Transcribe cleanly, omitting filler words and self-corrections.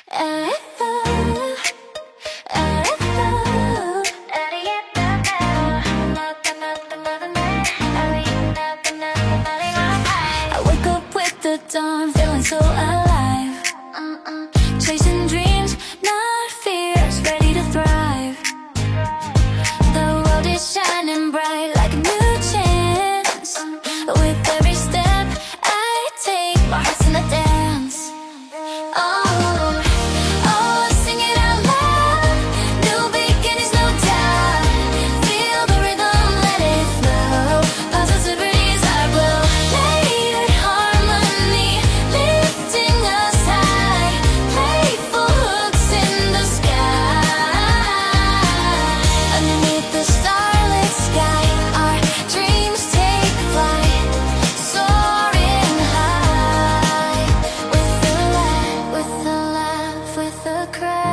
I wake up with the dawn, feeling so alive. Chasing dreams, not fears, ready to thrive. The world is shining bright like a new chance. With every step I take, my heart's in a dance. Oh, oh, sing it out loud. New beginnings, no doubt. Feel the rhythm, let it flow. Positivity's our glow. Layered harmony, lifting us high. Playful hooks in the sky. Underneath the starlit sky, our dreams take flight. Soaring high, with a laugh, with a laugh, with a cry.